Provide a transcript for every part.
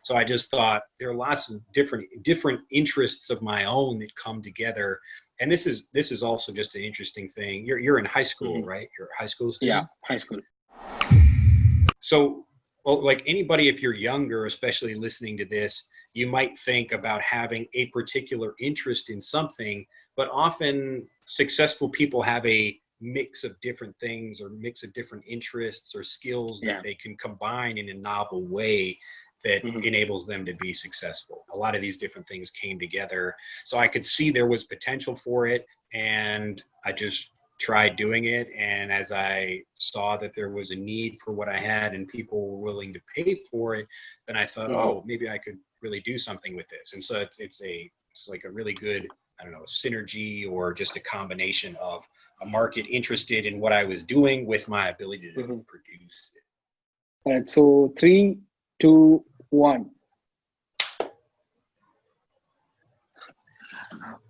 So I just thought there are lots of different interests of my own that come together. And this is also just an interesting thing. You're in high school, right? You're a high school student? Yeah, high school. So, well, like anybody, if you're younger, especially listening to this, you might think about having a particular interest in something, but often successful people have a mix of different things or mix of different interests or skills that they can combine in a novel way that enables them to be successful. A lot of these different things came together. So I could see there was potential for it, and I just tried doing it. And as I saw that there was a need for what I had and people were willing to pay for it, then I thought, oh, maybe I could really do something with this. And so it's like a really good, I don't know, synergy or just a combination of a market interested in what I was doing with my ability to produce it. All right, so 3, 2, 1.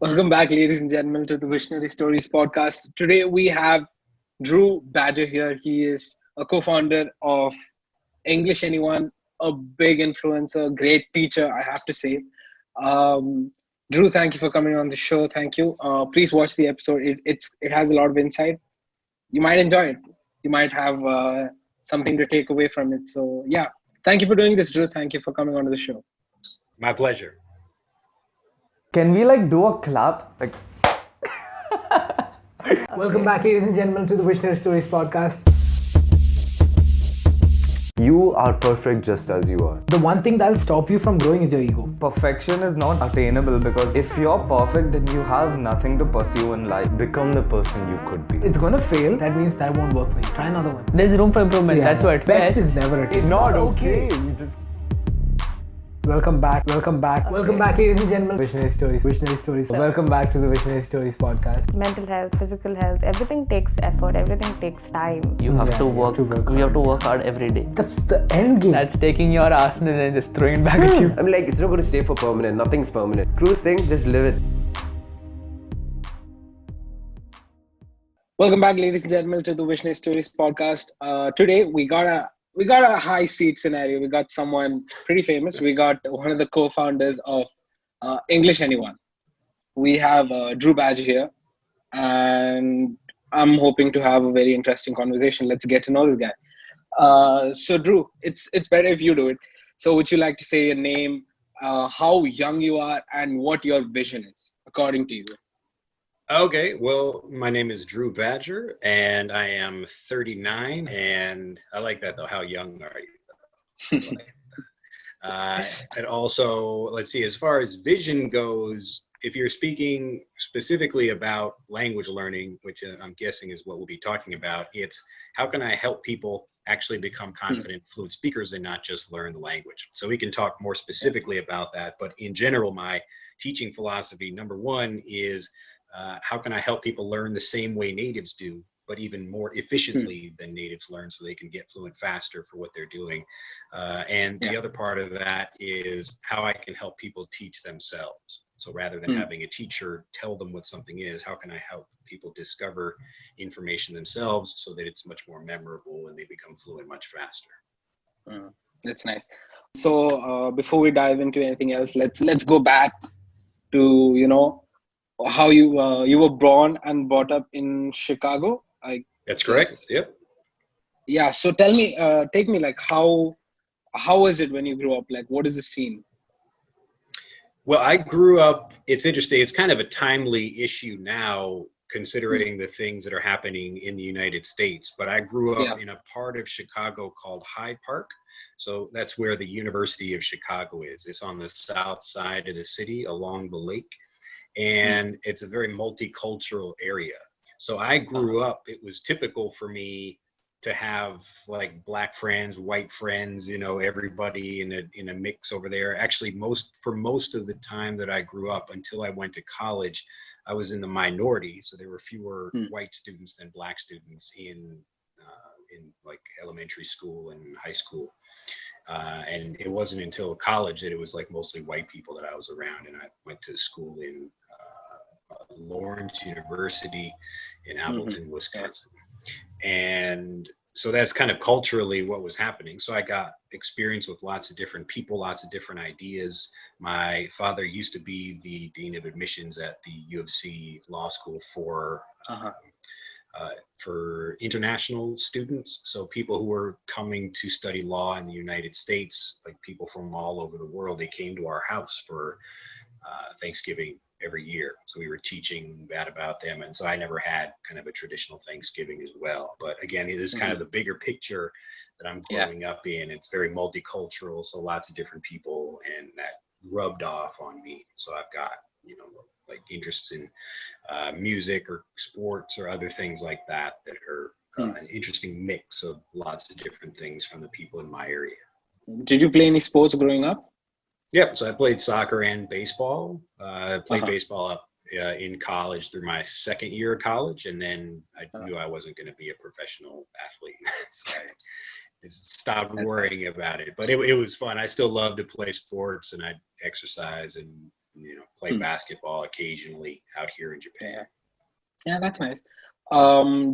Welcome back, ladies and gentlemen, to the Visionary Stories podcast. Today we have Drew Badger here. He is a co-founder of EnglishAnyone, a big influencer, great teacher, I have to say. Drew, thank you for coming on the show. Thank you. Please watch the episode. It has a lot of insight. You might enjoy it. You might have something to take away from it. So yeah, thank you for doing this, Drew. Thank you for coming on to the show. My pleasure. Can we do a clap? Welcome back, ladies and gentlemen, to the Visionary Stories podcast. You are perfect just as you are. The one thing that'll stop you from growing is your ego. Perfection is not attainable because if you're perfect, then you have nothing to pursue in life. Become the person you could be. It's gonna fail. That means that won't work for you. Try another one. There's room for improvement. Yeah. That's what best is never It's not okay. You just Welcome back, ladies and gentlemen. Visionary Stories. Welcome back to the Visionary Stories podcast. Mental health, physical health, everything takes effort, everything takes time. You have to work. You have to work hard every day. That's the end game. That's taking your arsenal and just throwing it back at you. I'm like, it's not going to stay for permanent. Nothing's permanent. Cruise thing, just live it. Welcome back, ladies and gentlemen, to the Visionary Stories podcast. Today we got a high seat scenario. We got someone pretty famous. We got one of the co-founders of EnglishAnyone. We have Drew Badger here, and I'm hoping to have a very interesting conversation. Let's get to know this guy. So Drew, it's better if you do it. So would you like to say your name, how young you are, and what your vision is, according to you? Okay, well, my name is Drew Badger, and I am 39, and I like that, though. How young are you? And also, let's see, as far as vision goes, if you're speaking specifically about language learning, which I'm guessing is what we'll be talking about, it's how can I help people actually become confident, fluent speakers and not just learn the language. So we can talk more specifically about that, but in general, my teaching philosophy, number one, is how can I help people learn the same way natives do, but even more efficiently than natives learn so they can get fluent faster for what they're doing. And the other part of that is how I can help people teach themselves. So rather than having a teacher tell them what something is, how can I help people discover information themselves so that it's much more memorable and they become fluent much faster. That's nice. So before we dive into anything else, let's go back to, how you were born and brought up in Chicago. That's correct. Yep. Yeah. So tell me, take me how was it when you grew up? What is the scene? Well, I grew up. It's interesting. It's kind of a timely issue now, considering the things that are happening in the United States. But I grew up in a part of Chicago called Hyde Park. So that's where the University of Chicago is. It's on the south side of the city along the lake. And it's a very multicultural area. So I grew up, it was typical for me to have black friends, white friends, everybody in a mix over there. Actually, for most of the time that I grew up until I went to college, I was in the minority. So there were fewer white students than black students in elementary school and high school. And it wasn't until college that it was mostly white people that I was around. And I went to school in Lawrence University in Appleton, Wisconsin. And so that's kind of culturally what was happening. So I got experience with lots of different people, lots of different ideas. My father used to be the dean of admissions at the U of C Law School for international students. So people who were coming to study law in the United States, like people from all over the world, they came to our house for Thanksgiving every year. So we were teaching that about them. And so I never had kind of a traditional Thanksgiving as well. But again, it is kind of the bigger picture that I'm growing up in. It's very multicultural. So lots of different people, and that rubbed off on me. So I've got, you know, like interests in music or sports or other things like that are an interesting mix of lots of different things from the people in my area. Did you play any sports growing up? Yeah, so I played soccer and baseball. I played baseball up in college through my second year of college, and then I knew I wasn't going to be a professional athlete. So I just stopped worrying about it. But it was fun. I still love to play sports, and I'd exercise and, you know, play basketball occasionally out here in Japan. Yeah, that's nice.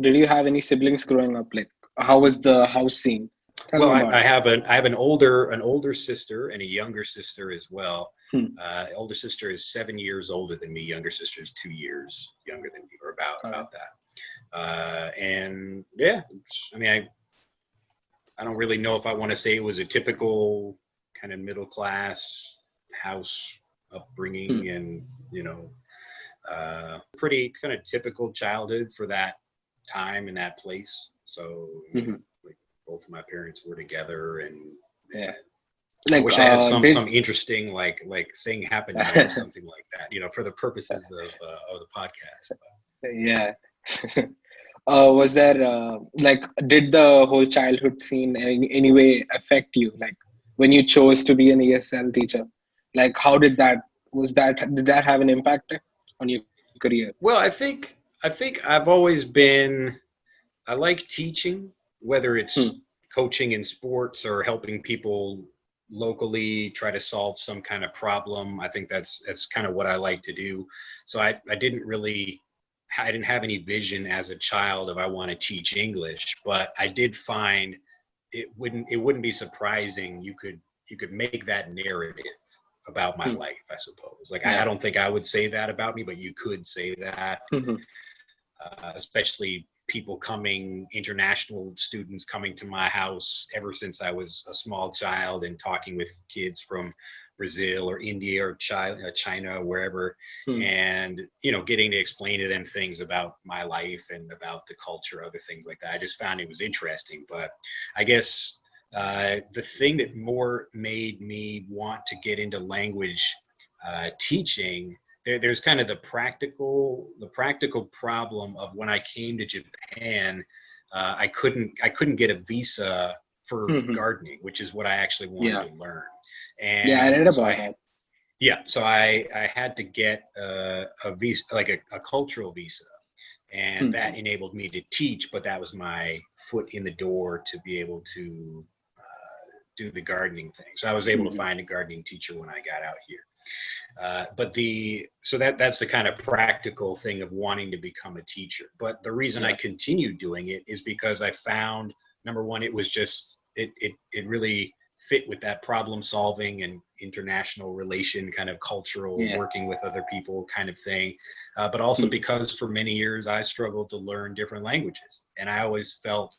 Did you have any siblings growing up? Like, how was the house scene? Well, I have an older sister and a younger sister as well. Older sister is 7 years older than me. Younger sister is 2 years younger than me, or about that. And yeah, I mean, I don't really know if I want to say it was a typical kind of middle class house upbringing, and, you know, pretty kind of typical childhood for that time and that place. So like, both of my parents were together, and I wish I had some interesting like thing happen to me or something like that, you know, for the purposes of the podcast. Yeah. Was there like, did the whole childhood scene in any way affect you? Like, when you chose to be an ESL teacher, like, how did that did that have an impact on your career? Well, I think I've always been, I like teaching, whether it's coaching in sports or helping people locally try to solve some kind of problem. I think that's kind of what I like to do. So I didn't have any vision as a child of I want to teach English, but I did find it wouldn't be surprising you could make that narrative about my life, I suppose. Like, I don't think I would say that about me, but you could say that, especially international students coming to my house ever since I was a small child, and talking with kids from Brazil or India or China, or wherever, and, you know, getting to explain to them things about my life and about the culture, other things like that. I just found it was interesting. But I guess the thing that more made me want to get into language teaching, there's kind of the practical problem of when I came to Japan, I couldn't get a visa for gardening, which is what I actually wanted to learn. And I read about that. Yeah, so I had to get a visa, like a cultural visa, and that enabled me to teach. But that was my foot in the door to be able to do the gardening thing. So I was able to find a gardening teacher when I got out here. So that's the kind of practical thing of wanting to become a teacher. But the reason I continued doing it is because I found, number one, it was just it really fit with that problem solving and international relation kind of cultural working with other people kind of thing. But also because for many years I struggled to learn different languages, and I always felt,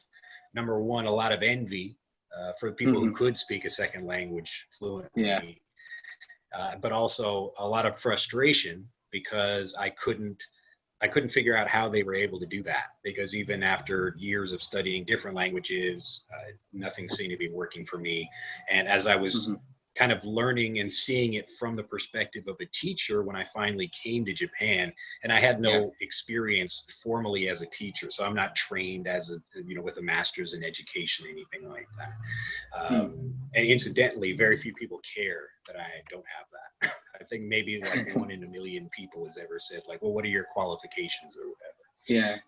number one, a lot of envy for people who could speak a second language fluently. But also a lot of frustration because I couldn't figure out how they were able to do that, because even after years of studying different languages, nothing seemed to be working for me. And as I was kind of learning and seeing it from the perspective of a teacher, when I finally came to Japan, and I had no experience formally as a teacher, so I'm not trained as with a master's in education, anything like that. And incidentally, very few people care that I don't have that. I think maybe like 1 in a million people has ever said, like, well, what are your qualifications or whatever.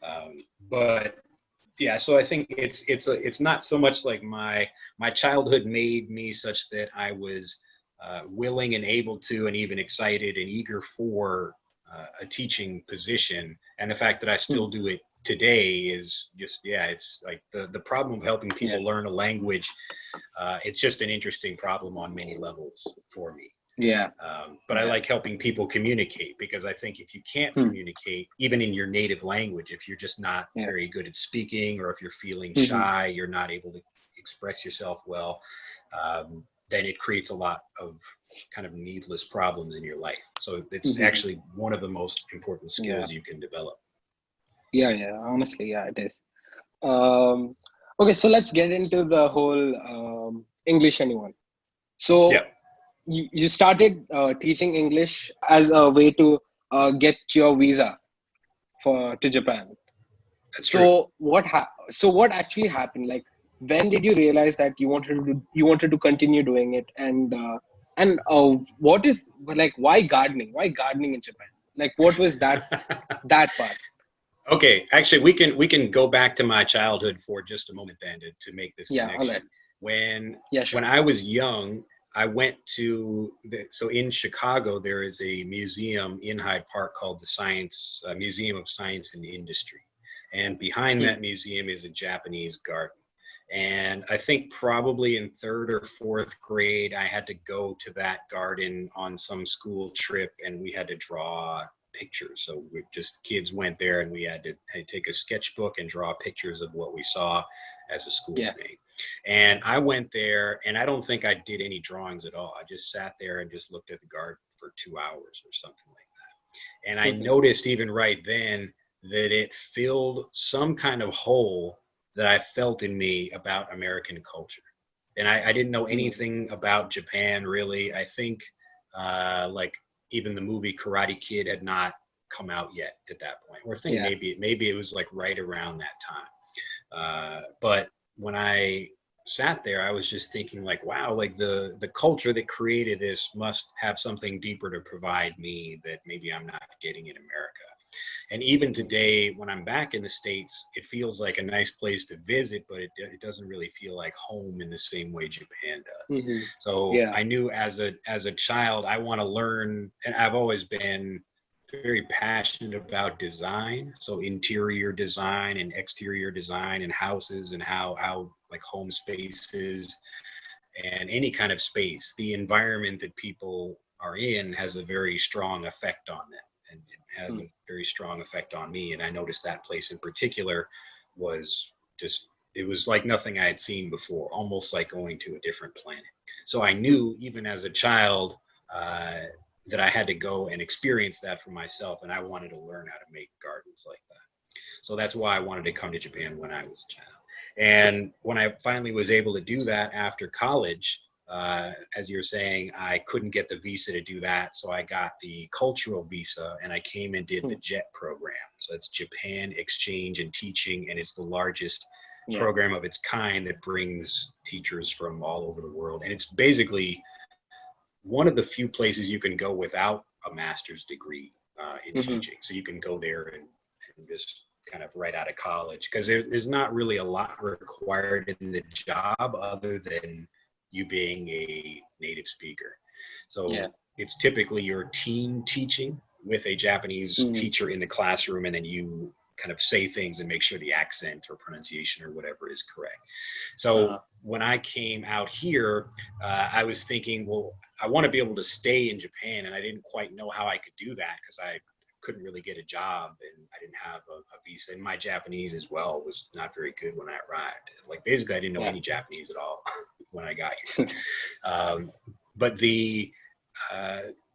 But yeah, so I think it's not so much like my childhood made me such that I was willing and able to, and even excited and eager for a teaching position, and the fact that I still do it today is just, yeah, it's like the problem of helping people learn a language. It's just an interesting problem on many levels for me. Yeah. But I like helping people communicate, because I think if you can't communicate, even in your native language, if you're just not very good at speaking, or if you're feeling shy, you're not able to express yourself well, then it creates a lot of kind of needless problems in your life. So it's actually one of the most important skills you can develop. Yeah. Honestly, yeah, it is. Okay, so let's get into the whole EnglishAnyone. So you started teaching English as a way to get your visa to Japan. That's true. So what actually happened? Like, when did you realize that you wanted to continue doing it? And what is, like, why gardening? Why gardening in Japan? Like, what was that part? Okay, actually, we can go back to my childhood for just a moment then to make this connection. Right. When I was young, I went to so in Chicago there is a museum in Hyde Park called the Museum of Science and Industry, and behind that museum is a Japanese garden. And I think probably in 3rd or 4th grade, I had to go to that garden on some school trip, and we had to draw pictures. So kids went there, and we had to take a sketchbook and draw pictures of what we saw as a school thing. And I went there, and I don't think I did any drawings at all. I just sat there and just looked at the garden for 2 hours or something like that. And I noticed even right then that it filled some kind of hole that I felt in me about American culture. And I didn't know anything about Japan, really. I think like even the movie Karate Kid had not come out yet at that point. Or I think maybe it was like right around that time. But when I sat there, I was just thinking like, wow, like the culture that created this must have something deeper to provide me that maybe I'm not getting in America. And even today, when I'm back in the States, it feels like a nice place to visit, but it doesn't really feel like home in the same way Japan does. So I knew as a child, I want to learn, and I've always been very passionate about design. So interior design and exterior design and houses, and how like home spaces and any kind of space, the environment that people are in has a very strong effect on them. And it had a very strong effect on me. And I noticed that place in particular was just, it was like nothing I had seen before, almost like going to a different planet. So I knew even as a child that I had to go and experience that for myself. And I wanted to learn how to make gardens like that. So that's why I wanted to come to Japan when I was a child. And when I finally was able to do that after college, as you're saying, I couldn't get the visa to do that. So I got the cultural visa, and I came and did the JET program. So it's Japan Exchange and Teaching, and it's the largest program of its kind that brings teachers from all over the world. And it's basically one of the few places you can go without a master's degree in teaching. So you can go there and just kind of right out of college, because there's not really a lot required in the job other than you being a native speaker. So it's typically your team teaching with a Japanese teacher in the classroom, and then you kind of say things and make sure the accent or pronunciation or whatever is correct. So when I came out here, I was thinking, well, I want to be able to stay in Japan, and I didn't quite know how I could do that because I couldn't really get a job, and I didn't have a visa, and my Japanese as well was not very good when I arrived. Like basically I didn't know any Japanese at all when I got here. But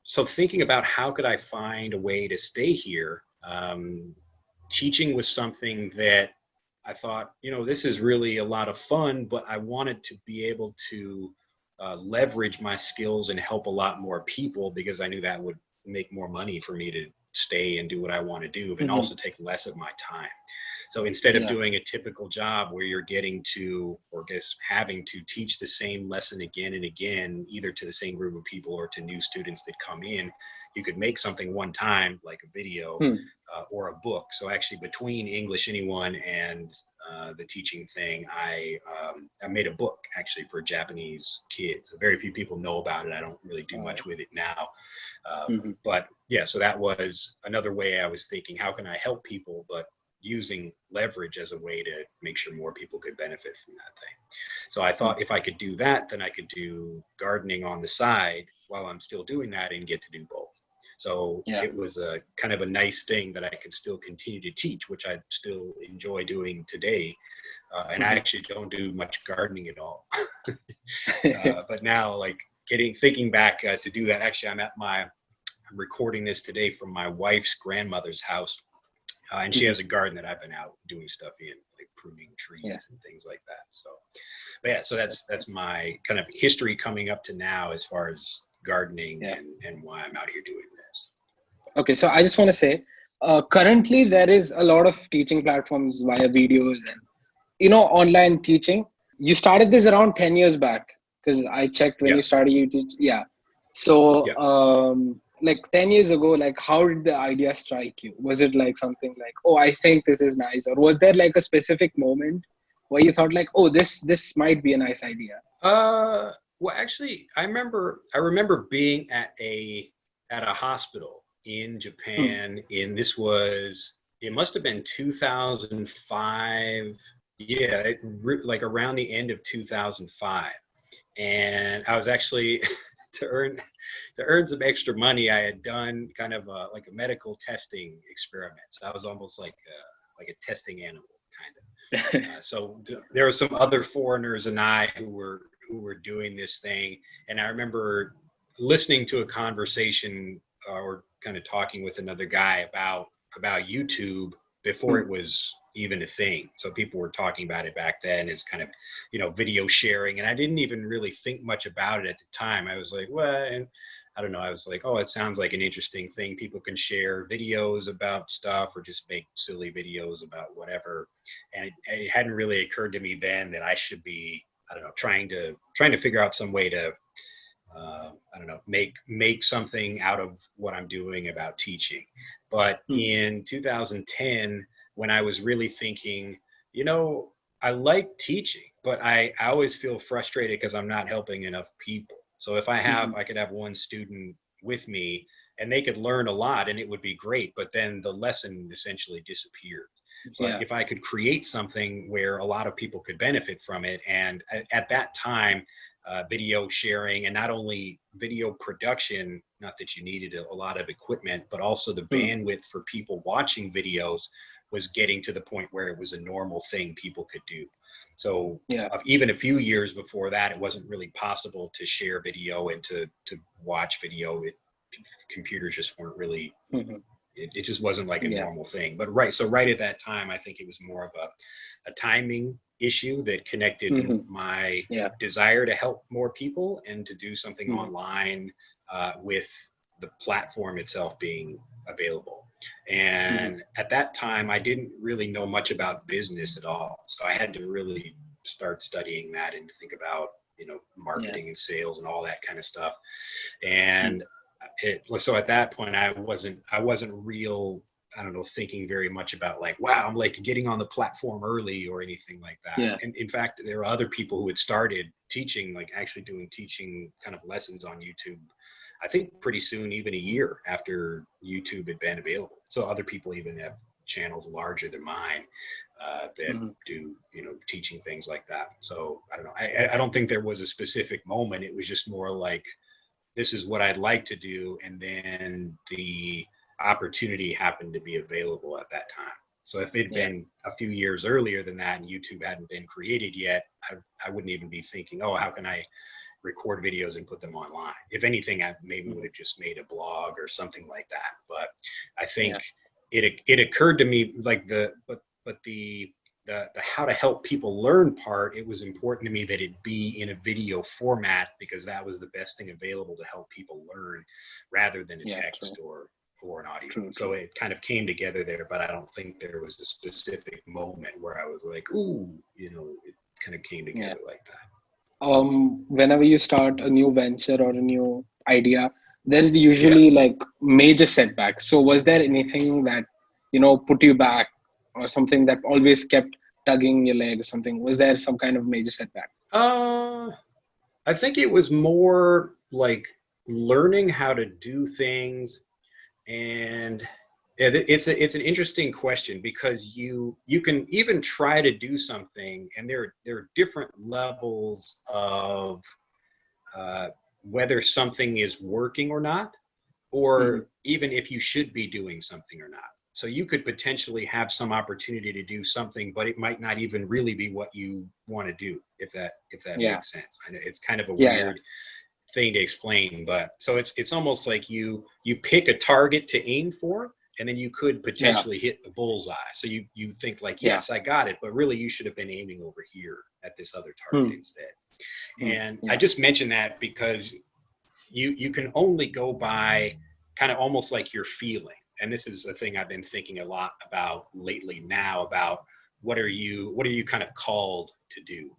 so thinking about how could I find a way to stay here, teaching was something that I thought, this is really a lot of fun, but I wanted to be able to leverage my skills and help a lot more people, because I knew that would make more money for me to stay and do what I want to do, and also take less of my time. So instead of doing a typical job where you're getting to, or having to teach the same lesson again and again, either to the same group of people or to new students that come in, you could make something one time, like a video or a book. So actually between EnglishAnyone and the teaching thing, I made a book actually for Japanese kids. Very few people know about it. I don't really do much with it now. But yeah, so that was another way I was thinking, how can I help people, but using leverage as a way to make sure more people could benefit from that thing. So I thought if I could do that, then I could do gardening on the side while I'm still doing that and get to do both. So it was a kind of a nice thing that I could still continue to teach, which I still enjoy doing today. And I actually don't do much gardening at all. But now, like thinking back to do that, actually, I'm recording this today from my wife's grandmother's house. And she has a garden that I've been out doing stuff in, like pruning trees and things like that. So, but yeah, so that's my kind of history coming up to now as far as gardening and why I'm out here doing this. Okay, so I just want to say, currently there is a lot of teaching platforms via videos and, online teaching. You started this around 10 years back, because I checked when you started YouTube. Yeah. So, like 10 years ago, like how did the idea strike you? Was it like something like, oh, I think this is nice? Or was there like a specific moment where you thought like, oh, this might be a nice idea? Well, actually, I remember being at a hospital in Japan it must have been 2005. Yeah, like around the end of 2005. And I was actually to earn some extra money, I had done kind of like a medical testing experiment. So I was almost like a testing animal kind of. So there were some other foreigners and I who were doing this thing, and I remember listening to a conversation or kind of talking with another guy about YouTube before it was even a thing. So people were talking about it back then as kind of, video sharing. And I didn't even really think much about it at the time. I was like, well, and I don't know. I was like, oh, it sounds like an interesting thing. People can share videos about stuff or just make silly videos about whatever. And it hadn't really occurred to me then that I should be, I don't know, trying to figure out some way to, I don't know, make something out of what I'm doing about teaching. But in 2010, when I was really thinking, I like teaching, but I always feel frustrated because I'm not helping enough people. So if I could have one student with me and they could learn a lot and it would be great, but then the lesson essentially disappeared. But if I could create something where a lot of people could benefit from it, and at that time, video sharing and not only video production, not that you needed a lot of equipment, but also the bandwidth for people watching videos was getting to the point where it was a normal thing people could do. So even a few years before that, it wasn't really possible to share video and to watch video. Computers just weren't really, it just wasn't like a normal thing. But right at that time, I think it was more of a timing issue that connected my desire to help more people and to do something online with the platform itself being available. And at that time, I didn't really know much about business at all. So I had to really start studying that and think about, marketing and sales and all that kind of stuff. And so at that point, I wasn't real, I don't know, thinking very much about like, wow, I'm like getting on the platform early or anything like that. And in fact, there were other people who had started teaching, like actually doing teaching kind of lessons on YouTube, I think pretty soon, even a year after YouTube had been available. So other people even have channels larger than mine that do, teaching things like that. So I don't know. I don't think there was a specific moment. It was just more like, this is what I'd like to do. And then the opportunity happened to be available at that time. So if it'd been a few years earlier than that and YouTube hadn't been created yet, I wouldn't even be thinking, oh, how can I record videos and put them online? If anything, I maybe would have just made a blog or something like that. But I think it occurred to me like the how to help people learn part, it was important to me that it be in a video format because that was the best thing available to help people learn rather than a text or an audio. So it kind of came together there, but I don't think there was a specific moment where I was like, ooh, it kind of came together like that. Whenever you start a new venture or a new idea, there's usually like major setbacks. So was there anything that, put you back or something that always kept tugging your leg or something? Was there some kind of major setback? I think it was more like learning how to do things and Yeah, it's an interesting question because you can even try to do something, and there are different levels of whether something is working or not, or even if you should be doing something or not. So you could potentially have some opportunity to do something, but it might not even really be what you want to do, if that makes sense. I know it's kind of a weird thing to explain, but so it's almost like you pick a target to aim for, and then you could potentially hit the bullseye. So you think like, yes, I got it, but really you should have been aiming over here at this other target instead. And I just mentioned that because you can only go by kind of almost like your feeling. And this is a thing I've been thinking a lot about lately now, about what are you kind of called to do?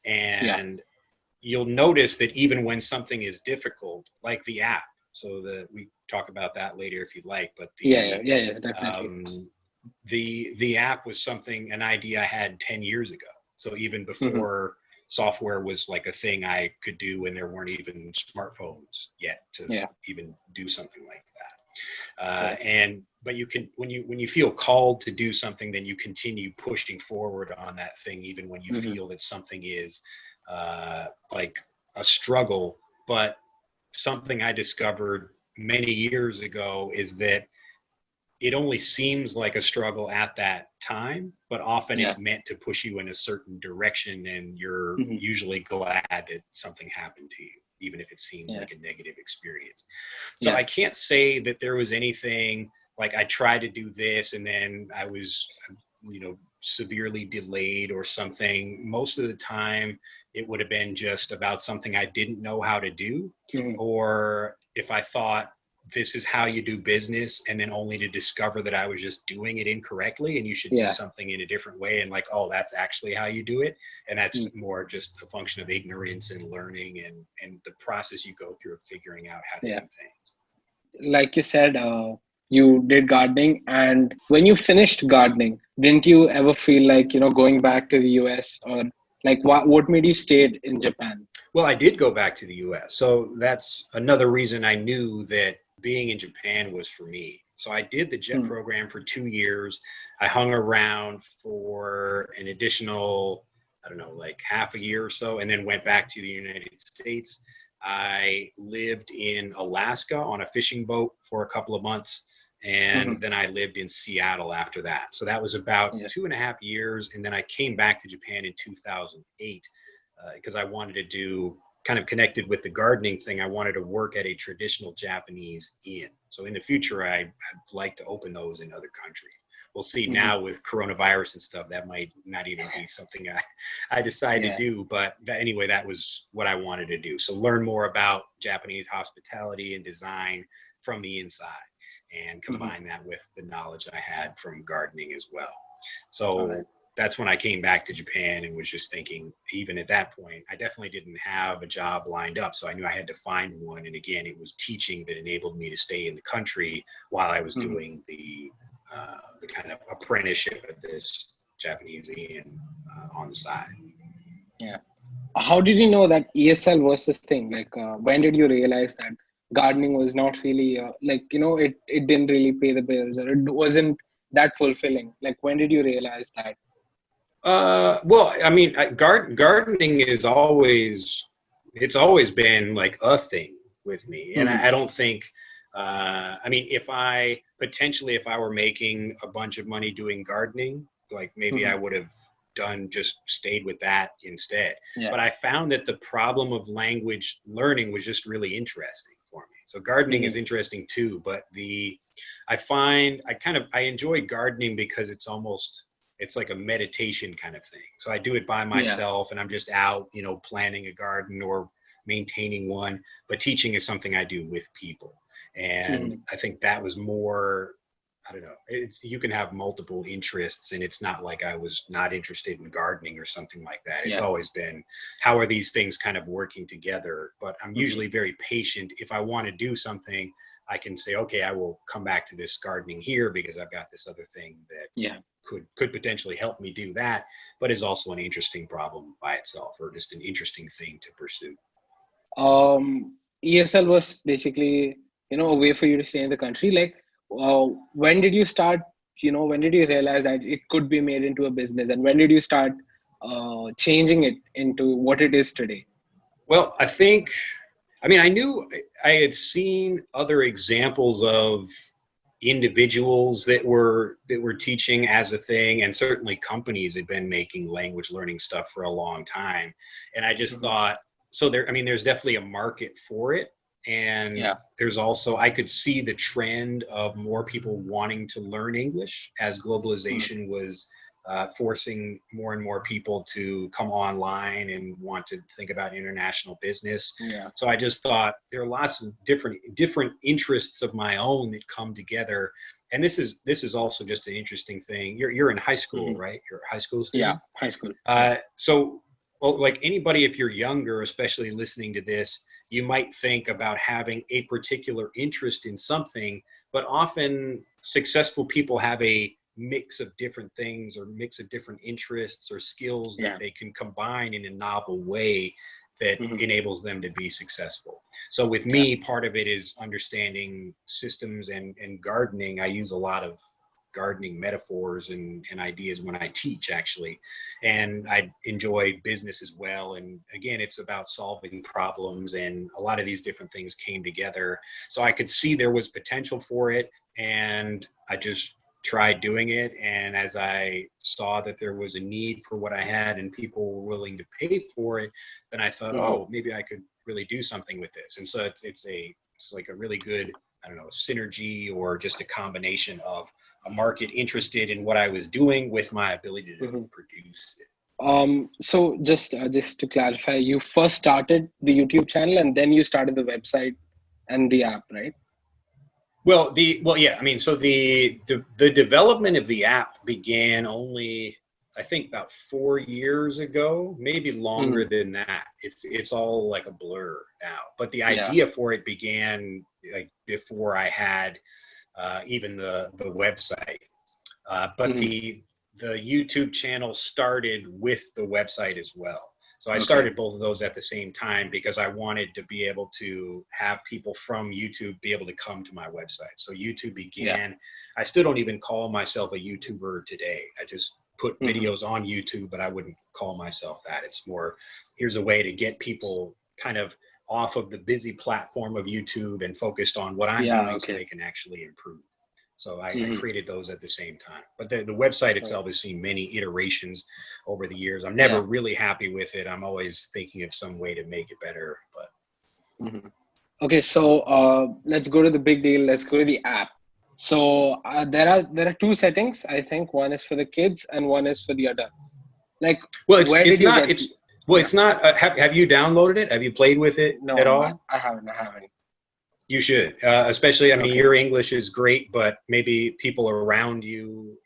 And you'll notice that even when something is difficult, like the app, so we talk about that later if you'd like, but definitely. The app was an idea I had 10 years ago. So even before software was like a thing I could do, and there weren't even smartphones yet to even do something like that. But you can, when you feel called to do something, then you continue pushing forward on that thing, even when you feel that something is like a struggle. But something I discovered many years ago is that it only seems like a struggle at that time, but often it's meant to push you in a certain direction, and you're usually glad that something happened to you, even if it seems like a negative experience. So I can't say that there was anything like I tried to do this and then I was, severely delayed or something. Most of the time it would have been just about something I didn't know how to do, or if I thought this is how you do business, and then only to discover that I was just doing it incorrectly and you should do something in a different way, and like, oh, that's actually how you do it. And that's more just a function of ignorance and learning and the process you go through of figuring out how to do things. Like you said, you did gardening, and when you finished gardening, didn't you ever feel like, going back to the US, or like what made you stay in Japan? Well, I did go back to the US. So that's another reason I knew that being in Japan was for me. So I did the JET program for 2 years. I hung around for an additional, like half a year or so, and then went back to the United States. I lived in Alaska on a fishing boat for a couple of months. And then I lived in Seattle after that. So that was about 2.5 years. And then I came back to Japan in 2008 because I wanted to do, kind of connected with the gardening thing, I wanted to work at a traditional Japanese inn. So in the future, I'd like to open those in other countries. We'll see now with coronavirus and stuff, that might not even be something I decide to do. But anyway, that was what I wanted to do. So learn more about Japanese hospitality and design from the inside, and combine that with the knowledge I had from gardening as well. So that's when I came back to Japan and was just thinking, even at that point, I definitely didn't have a job lined up. So I knew I had to find one. And again, it was teaching that enabled me to stay in the country while I was doing the kind of apprenticeship at this Japanese inn on the side. Yeah. How did you know that ESL was this thing? Like, when did you realize that gardening was not really it didn't really pay the bills, or it wasn't that fulfilling? Like, when did you realize that? Well, I mean, gardening is always been like a thing with me. And I don't think, I mean, if I were making a bunch of money doing gardening, like maybe I would have just stayed with that instead. But I found that the problem of language learning was just really interesting for me. So gardening is interesting too, but I enjoy gardening because it's like a meditation kind of thing. So I do it by myself and I'm just out, planting a garden or maintaining one, but teaching is something I do with people. And I think that was more, I don't know, you can have multiple interests, and it's not like I was not interested in gardening or something like that. It's always been, how are these things kind of working together? But I'm usually very patient. If I want to do something, I can say, okay, I will come back to this gardening here because I've got this other thing that could potentially help me do that, but is also an interesting problem by itself, or just an interesting thing to pursue. ESL was basically, a way for you to stay in the country. Like, when did you start, when did you realize that it could be made into a business, and when did you start changing it into what it is today? Well, I knew I had seen other examples of individuals that were teaching as a thing, and certainly companies had been making language learning stuff for a long time. And I just thought, there's definitely a market for it. And there's also, I could see the trend of more people wanting to learn English as globalization was forcing more and more people to come online and want to think about international business. So I just thought there are lots of different interests of my own that come together. And this is also just an interesting thing. You're in high school, right? You're a high school student? Yeah, high school. So like anybody, if you're younger, especially listening to this, you might think about having a particular interest in something, but often successful people have a mix of different things or mix of different interests or skills that they can combine in a novel way that enables them to be successful. So with me, part of it is understanding systems and gardening. I use a lot of gardening metaphors and ideas when I teach, actually. And I enjoy business as well. And again, it's about solving problems, and a lot of these different things came together. So I could see there was potential for it, and I just tried doing it. And as I saw that there was a need for what I had and people were willing to pay for it, then I thought, oh, maybe I could really do something with this. And so it's like a really good, I don't know, synergy, or just a combination of a market interested in what I was doing with my ability to produce it. So just to clarify, you first started the YouTube channel and then you started the website and the app, right? So the development of the app began only, I think, about 4 years ago, maybe longer than that. It's all like a blur now. But the idea for it began like before I had even the website. But the YouTube channel started with the website as well. So I started both of those at the same time because I wanted to be able to have people from YouTube be able to come to my website. So YouTube began, I still don't even call myself a YouTuber today. I just put videos on YouTube, but I wouldn't call myself that. It's more, here's a way to get people kind of off of the busy platform of YouTube and focused on what I'm doing so they can actually improve. So I created those at the same time. But the website itself has seen many iterations over the years. I'm never really happy with it. I'm always thinking of some way to make it better. But Okay, so let's go to the big deal. Let's go to the app. So there are two settings. I think one is for the kids and one is for the adults. Like, it's not. Have you downloaded it? Have you played with it at all? I haven't. You should, especially, your English is great, but maybe people around you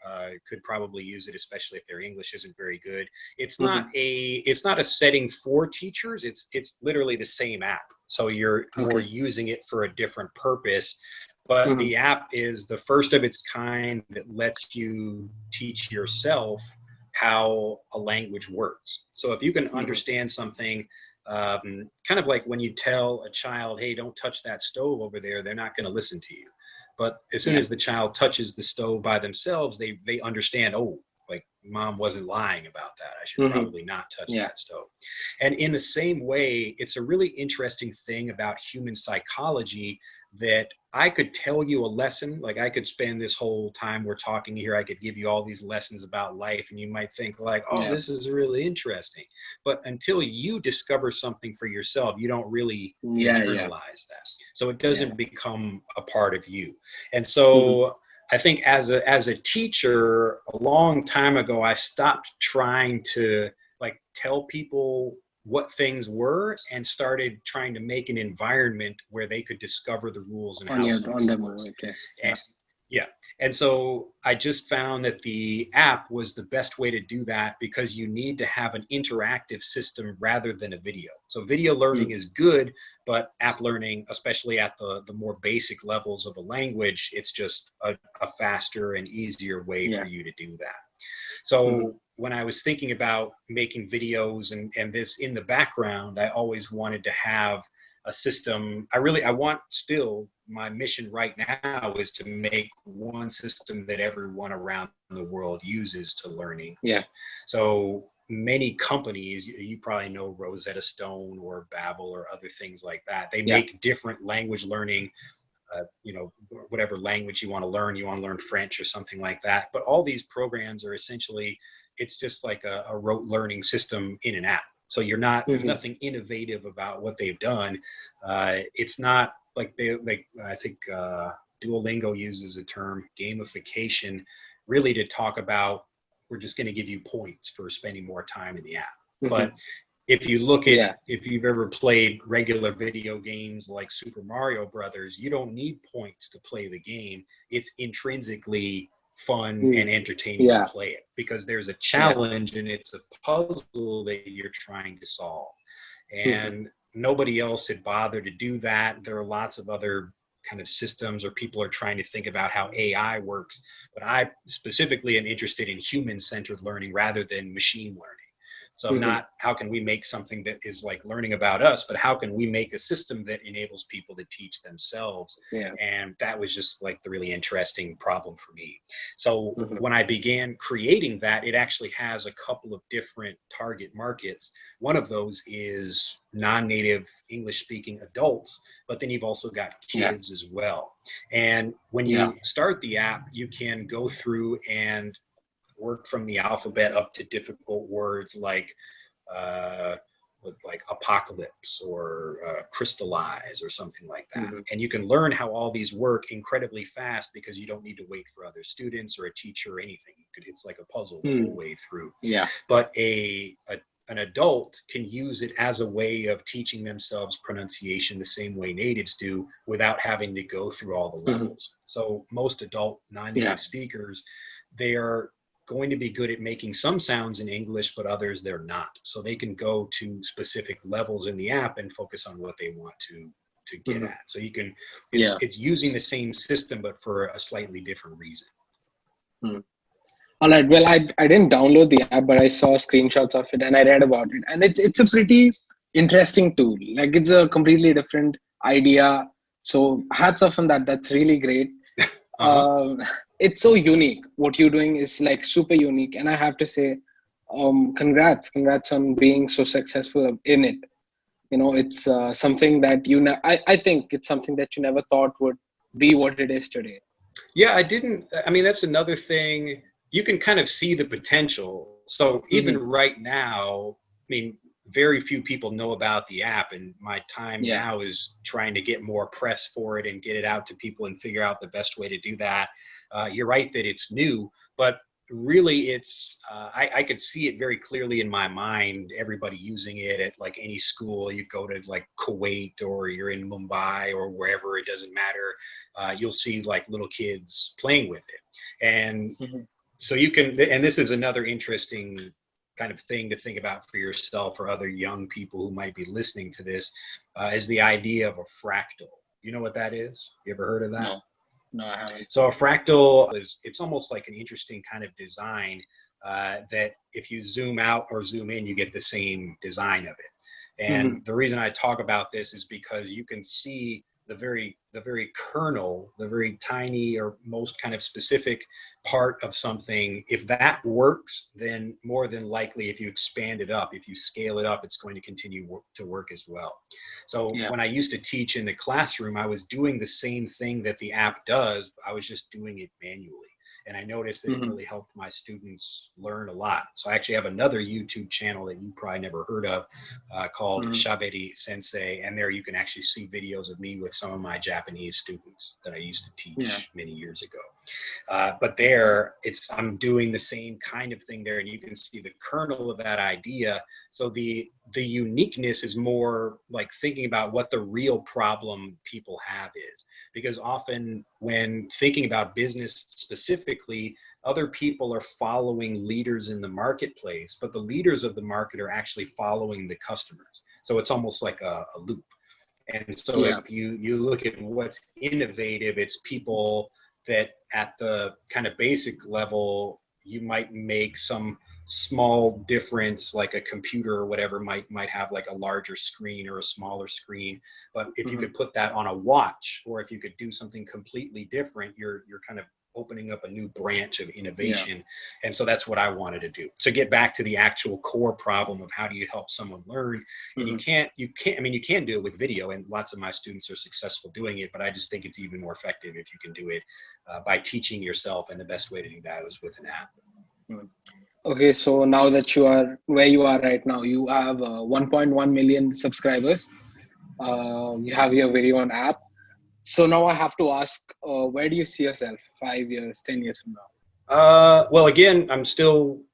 could probably use it, especially if their English isn't very good. It's not a setting for teachers. It's literally the same app. So you're more using it for a different purpose. But the app is the first of its kind that lets you teach yourself how a language works. So if you can understand something, kind of like when you tell a child, hey, don't touch that stove over there, they're not going to listen to you. But as soon as the child touches the stove by themselves, they understand, oh, like mom wasn't lying about that. I should probably not touch that stove. And in the same way, it's a really interesting thing about human psychology that I could tell you a lesson. Like I could spend this whole time we're talking here, I could give you all these lessons about life, and you might think like, oh, this is really interesting. But until you discover something for yourself, you don't really internalize that. So it doesn't become a part of you. And so I think as a teacher, a long time ago, I stopped trying to like tell people what things were and started trying to make an environment where they could discover the rules and and so I just found that the app was the best way to do that, because you need to have an interactive system rather than a video. So video learning is good, but app learning, especially at the more basic levels of a language, it's just a faster and easier way for you to do that. So when I was thinking about making videos and this in the background, I always wanted to have a system. I want still, my mission right now is to make one system that everyone around the world uses to learning. Yeah. So many companies, you probably know Rosetta Stone or Babbel or other things like that. They make different language learning, whatever language you want to learn French or something like that. But all these programs are essentially, it's just like a rote learning system in an app. So you're not, there's nothing innovative about what they've done. It's not like I think Duolingo uses the term gamification really to talk about, we're just going to give you points for spending more time in the app. But if you look at, if you've ever played regular video games like Super Mario Brothers, you don't need points to play the game. It's intrinsically fun and entertaining to play it because there's a challenge and it's a puzzle that you're trying to solve. And nobody else had bothered to do that. There are lots of other kind of systems, or people are trying to think about how AI works. But I specifically am interested in human-centered learning rather than machine learning. So not how can we make something that is like learning about us, but how can we make a system that enables people to teach themselves? And that was just like the really interesting problem for me. So when I began creating that, it actually has a couple of different target markets. One of those is non-native English-speaking adults, but then you've also got kids as well. And when you start the app, you can go through and work from the alphabet up to difficult words like apocalypse or crystallize or something like that. And you can learn how all these work incredibly fast because you don't need to wait for other students or a teacher or anything. It's like a puzzle the whole way through. But an adult can use it as a way of teaching themselves pronunciation the same way natives do without having to go through all the levels. So most adult non-native speakers, they are going to be good at making some sounds in English, but others they're not. So they can go to specific levels in the app and focus on what they want to get at. So you can, it's using the same system, but for a slightly different reason. All right. Well, I didn't download the app, but I saw screenshots of it and I read about it. And it's a pretty interesting tool. Like it's a completely different idea. So hats off on that. That's really great. It's so unique. What you're doing is like super unique. And I have to say, congrats on being so successful in it. You know, it's something that I think it's something that you never thought would be what it is today. Yeah, I mean, that's another thing. You can kind of see the potential. So even right now, I mean, very few people know about the app, and my time now is trying to get more press for it and get it out to people and figure out the best way to do that. You're right that it's new, but really it's, I could see it very clearly in my mind, everybody using it at like any school. You go to like Kuwait or you're in Mumbai or wherever, it doesn't matter. You'll see like little kids playing with it. And so you can, and this is another interesting kind of thing to think about for yourself or other young people who might be listening to this, is the idea of a fractal. You know what that is? You ever heard of that? No, I haven't. So a fractal it's almost like an interesting kind of design that if you zoom out or zoom in, you get the same design of it. And the reason I talk about this is because you can see the very kernel, the very tiny or most kind of specific part of something. If that works, then more than likely, if you expand it up, if you scale it up, it's going to continue to work as well. So when I used to teach in the classroom, I was doing the same thing that the app does. I was just doing it manually. And I noticed that it really helped my students learn a lot. So I actually have another YouTube channel that you probably never heard of called Shaberi Sensei. And there you can actually see videos of me with some of my Japanese students that I used to teach many years ago. But there, I'm doing the same kind of thing there. And you can see the kernel of that idea. So the uniqueness is more like thinking about what the real problem people have is. Because often when thinking about business specifically, other people are following leaders in the marketplace, but the leaders of the market are actually following the customers. So it's almost like a loop. And so if you look at what's innovative, it's people that at the kind of basic level, you might make some small difference, like a computer or whatever might have like a larger screen or a smaller screen. But if you could put that on a watch, or if you could do something completely different, you're kind of opening up a new branch of innovation. And so that's what I wanted to do. So get back to the actual core problem of how do you help someone learn? And you can do it with video, and lots of my students are successful doing it, but I just think it's even more effective if you can do it by teaching yourself. And the best way to do that is with an app. Okay, so now that you are where you are right now, you have 1.1 million subscribers. You have your very own app. So now I have to ask, where do you see yourself 5 years, 10 years from now? Well, again, I don't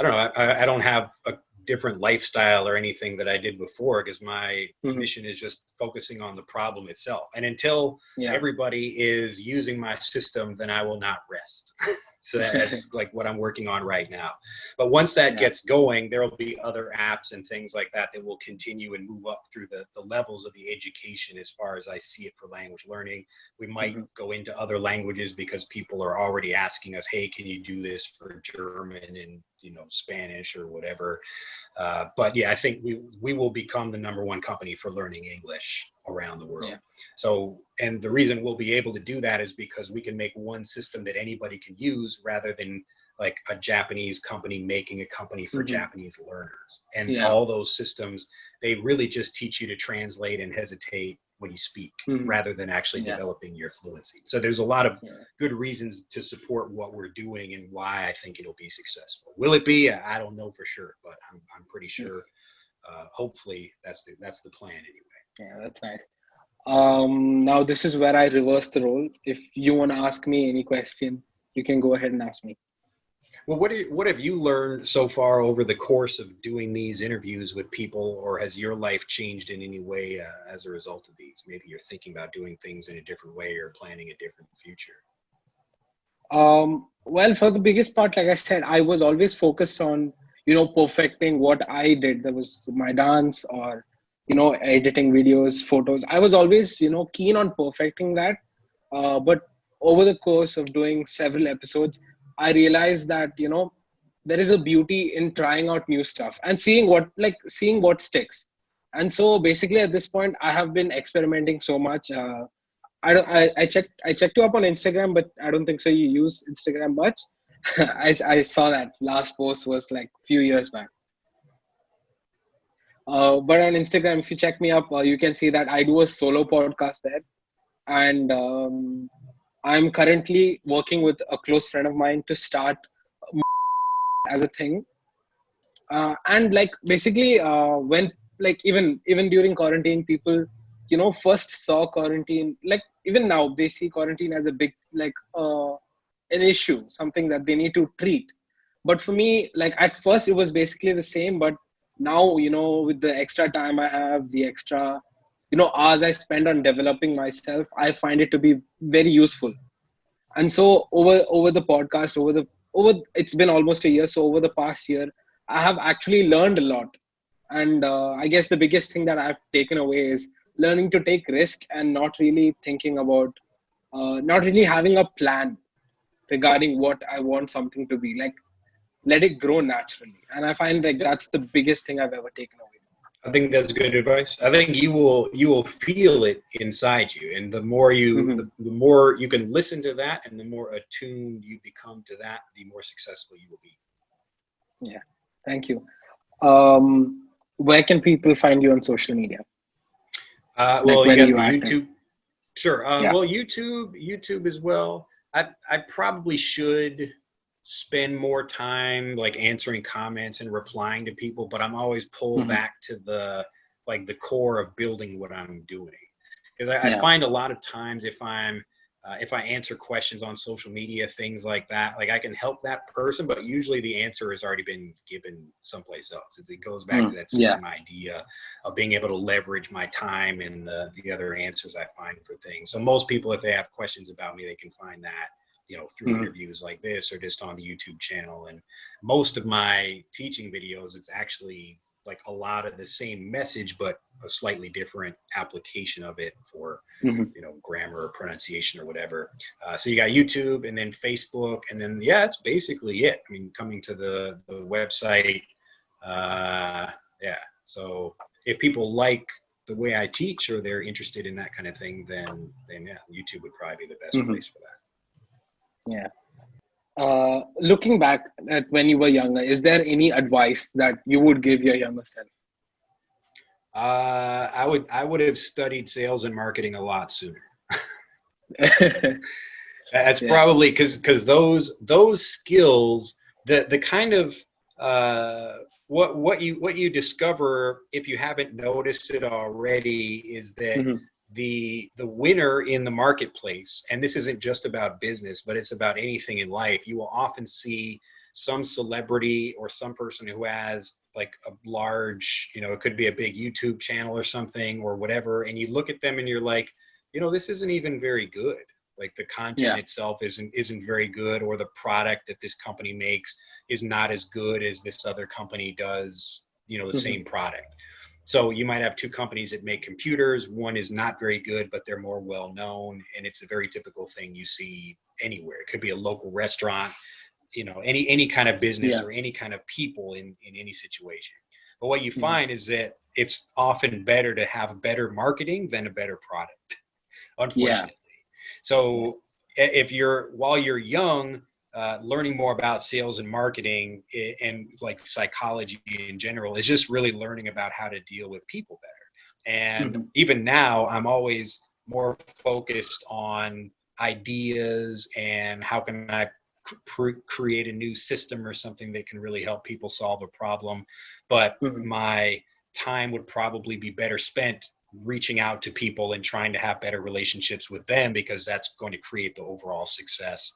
know. I don't have a different lifestyle or anything that I did before, because my mission is just focusing on the problem itself. And until everybody is using my system, then I will not rest. So that's like what I'm working on right now. But once that gets going, there will be other apps and things like that that will continue and move up through the levels of the education as far as I see it for language learning. We might go into other languages because people are already asking us, hey, can you do this for German and Spanish or whatever. But yeah, I think we will become the #1 company for learning English around the world. So, and the reason we'll be able to do that is because we can make one system that anybody can use, rather than like a Japanese company making a company for Japanese learners. And all those systems, they really just teach you to translate and hesitate when you speak, rather than actually developing your fluency. So there's a lot of good reasons to support what we're doing and why I think it'll be successful. Will it be? I don't know for sure, but I'm pretty sure. Hopefully that's the plan anyway. Yeah, that's nice. Now this is where I reverse the role. If you want to ask me any question, you can go ahead and ask me. Well, what have you learned so far over the course of doing these interviews with people, or has your life changed in any way as a result of these? Maybe you're thinking about doing things in a different way or planning a different future. Well, for the biggest part, like I said, I was always focused on, perfecting what I did. There was my dance or, editing videos, photos. I was always, keen on perfecting that. But over the course of doing several episodes, I realized that, there is a beauty in trying out new stuff and seeing what sticks. And so basically at this point, I have been experimenting so much. I checked you up on Instagram, but I don't think so you use Instagram much. I saw that last post was like a few years back. But on Instagram, if you check me up, you can see that I do a solo podcast there. And I'm currently working with a close friend of mine to start as a thing. And like basically when like even during quarantine, people, first saw quarantine, like even now they see quarantine as a big, like an issue, something that they need to treat. But for me, like at first it was basically the same, but now, with the extra time I have, the extra, hours I spend on developing myself, I find it to be very useful. And so over the podcast, it's been almost a year. So over the past year, I have actually learned a lot. And I guess the biggest thing that I've taken away is learning to take risk and not really thinking about, not really having a plan regarding what I want something to be. Like, let it grow naturally. And I find like that's the biggest thing I've ever taken away. I think that's good advice. I think you will feel it inside you, and the more you the more you can listen to that, and the more attuned you become to that, the more successful you will be. Yeah, thank you. Where can people find you on social media? Well, you got YouTube. Sure. Yeah. Well, YouTube as well. I probably should spend more time like answering comments and replying to people, but I'm always pulled back to the core of building what I'm doing, because I find a lot of times if I answer questions on social media, things like that, like I can help that person, but usually the answer has already been given someplace else. It goes back to that same idea of being able to leverage my time and the other answers I find for things. So most people, if they have questions about me, they can find that through interviews like this or just on the YouTube channel. And most of my teaching videos, it's actually like a lot of the same message, but a slightly different application of it for, grammar or pronunciation or whatever. So you got YouTube and then Facebook, and then, that's basically it. I mean, coming to the website. So if people like the way I teach or they're interested in that kind of thing, then YouTube would probably be the best place for that. Yeah. Looking back at when you were younger, is there any advice that you would give your younger self? I would have studied sales and marketing a lot sooner. That's probably because those skills, the kind of what you discover if you haven't noticed it already is that the winner in the marketplace, and this isn't just about business, but it's about anything in life, you will often see some celebrity or some person who has like a large, it could be a big YouTube channel or something or whatever, and you look at them and you're like, this isn't even very good. Like the content itself isn't very good, or the product that this company makes is not as good as this other company does, the same product. So you might have two companies that make computers. One is not very good, but they're more well known, and it's a very typical thing you see anywhere. It could be a local restaurant, any kind of business or any kind of people in any situation. But what you find is that it's often better to have better marketing than a better product, unfortunately. So while you're young, learning more about sales and marketing and like psychology in general is just really learning about how to deal with people better. And even now, I'm always more focused on ideas and how can I create a new system or something that can really help people solve a problem. But my time would probably be better spent reaching out to people and trying to have better relationships with them, because that's going to create the overall success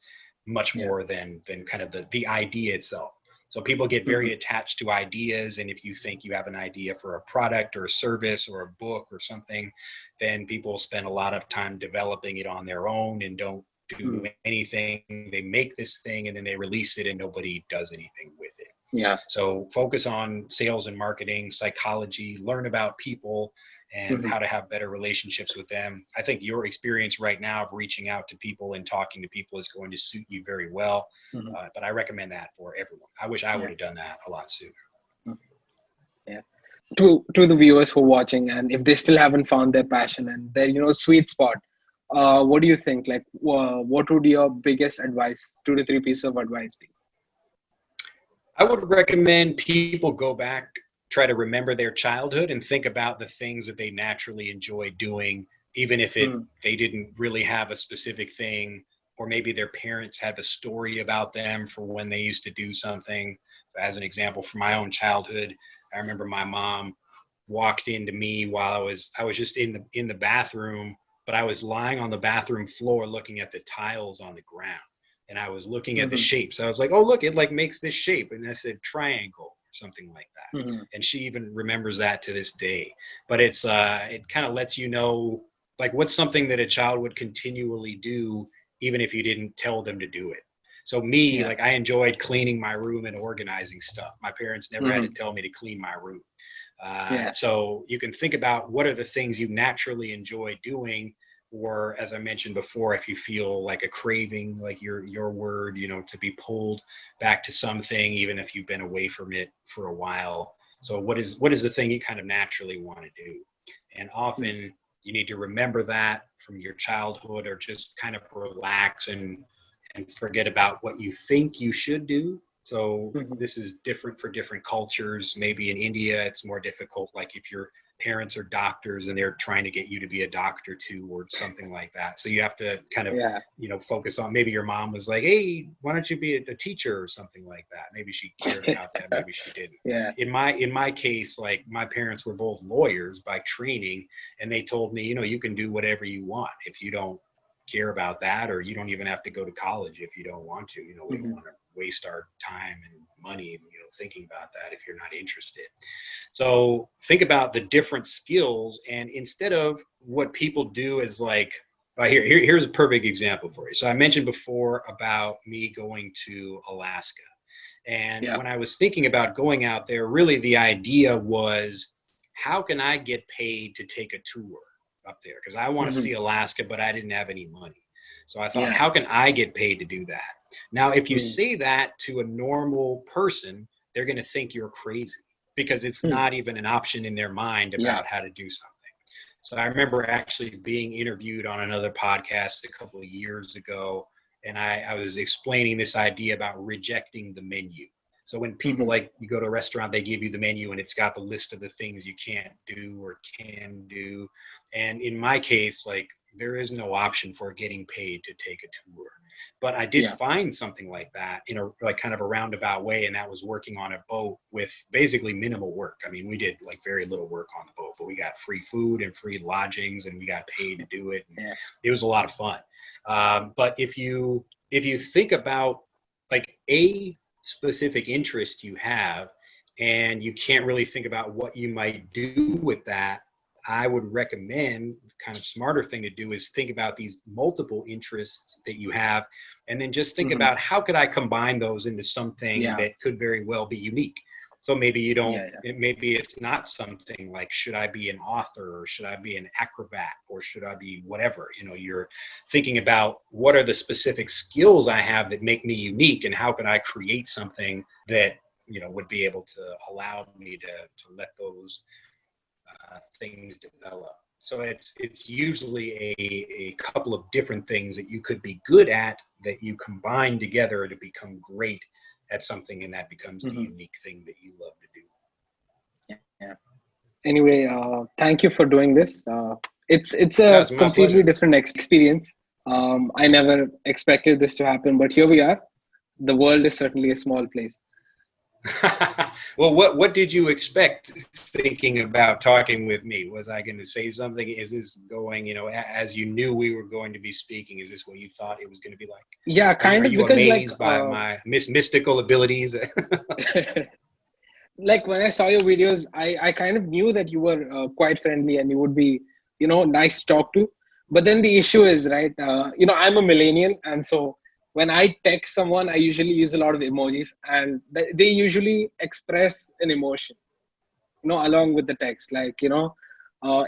much more than kind of the idea itself. So people get very attached to ideas, and if you think you have an idea for a product or a service or a book or something, then people spend a lot of time developing it on their own and don't do anything. They make this thing and then they release it and nobody does anything with it. So focus on sales and marketing, psychology, learn about people and how to have better relationships with them. I think your experience right now of reaching out to people and talking to people is going to suit you very well. But I recommend that for everyone. I wish I would have done that a lot sooner. To the viewers who are watching, and if they still haven't found their passion and their sweet spot, what do you think? Like, what would your biggest advice, 2 to 3 pieces of advice be? I would recommend people go back, try to remember their childhood and think about the things that they naturally enjoy doing, even if they didn't really have a specific thing, or maybe their parents had a story about them for when they used to do something. So as an example, from my own childhood, I remember my mom walked into me while I was just in the bathroom, but I was lying on the bathroom floor looking at the tiles on the ground. And I was looking at the shapes. I was like, oh, look, it like makes this shape. And I said triangle, or something like that. And she even remembers that to this day. But it's it kind of lets you know, like, what's something that a child would continually do, even if you didn't tell them to do it. So me, like, I enjoyed cleaning my room and organizing stuff. My parents never had to tell me to clean my room. So you can think about what are the things you naturally enjoy doing, or as I mentioned before, if you feel like a craving, like your word, to be pulled back to something, even if you've been away from it for a while. So what is the thing you kind of naturally want to do? And often you need to remember that from your childhood, or just kind of relax and forget about what you think you should do. So this is different for different cultures. Maybe in India, it's more difficult. Like if your parents are doctors and they're trying to get you to be a doctor too, or something like that. So you have to kind of, focus on, maybe your mom was like, hey, why don't you be a teacher or something like that? Maybe she cared about that. Maybe she didn't. In my case, like, my parents were both lawyers by training, and they told me, you can do whatever you want if you don't care about that, or you don't even have to go to college if you don't want to. We don't want to waste our time and money, thinking about that if you're not interested. So think about the different skills, and instead of what people do is like, here's a perfect example for you. So I mentioned before about me going to Alaska, And Yeah. when I was thinking about going out there, really the idea was, how can I get paid to take a tour up there? Because I want to see Alaska, but I didn't have any money. So I thought, Yeah. how can I get paid to do that? Now, if you Mm. say that to a normal person, they're going to think you're crazy, because it's not even an option in their mind about how to do something. So I remember actually being interviewed on another podcast a couple of years ago, and I was explaining this idea about rejecting the menu. So when people like, you go to a restaurant, they give you the menu and it's got the list of the things you can't do or can do. And in my case, like, there is no option for getting paid to take a tour. But I did find something like that in a like kind of a roundabout way, and that was working on a boat with basically minimal work. I mean, we did like very little work on the boat, but we got free food and free lodgings, and we got paid to do it. And it was a lot of fun. But if you think about like a specific interest you have, and you can't really think about what you might do with that, I would recommend kind of smarter thing to do is think about these multiple interests that you have, and then just think about how could I combine those into something that could very well be unique. So maybe you don't, maybe it's not something like, should I be an author, or should I be an acrobat, or should I be whatever? You know, you're thinking about what are the specific skills I have that make me unique, and how can I create something that, you know, would be able to allow me to let those things develop. So it's usually a couple of different things that you could be good at that you combine together to become great at something, and that becomes the unique thing that you love to do. Yeah. Anyway, thank you for doing this. It's a it's my completely pleasure. different experience. I never expected this to happen, but here we are. The world is certainly a small place. Well, what did you expect thinking about talking with me? Was I going to say something? Is this going, you know, as you knew we were going to be speaking, is this what you thought it was going to be like? Yeah, kind Are of, you because amazed by my mystical abilities? like when I saw your videos, I kind of knew that you were quite friendly and you would be, you know, nice to talk to. But then the issue is, right, you know, I'm a millennial, and so when I text someone, I usually use a lot of emojis, and they usually express an emotion, you know, along with the text. Like, you know,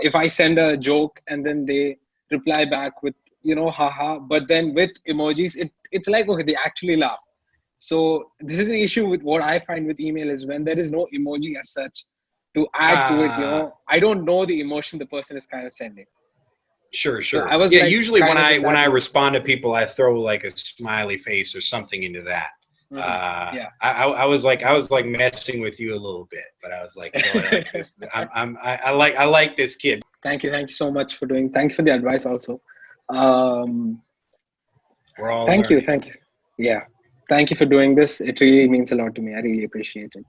if I send a joke and then they reply back with, you know, haha, but then with emojis, it's like, okay, they actually laugh. So this is the issue with what I find with email, is when there is no emoji as such to add to it, you know, I don't know the emotion the person is kind of sending. Sure. So I was Yeah, like, usually when kind of in that I mode. respond to people, I throw like a smiley face or something into that. Yeah. I was like messing with you a little bit, but I was like, you know what, I like this. I like this kid. Thank you so much for doing. Thank you for the advice also. We're all Thank you. learning. Yeah. Thank you for doing this. It really means a lot to me. I really appreciate it.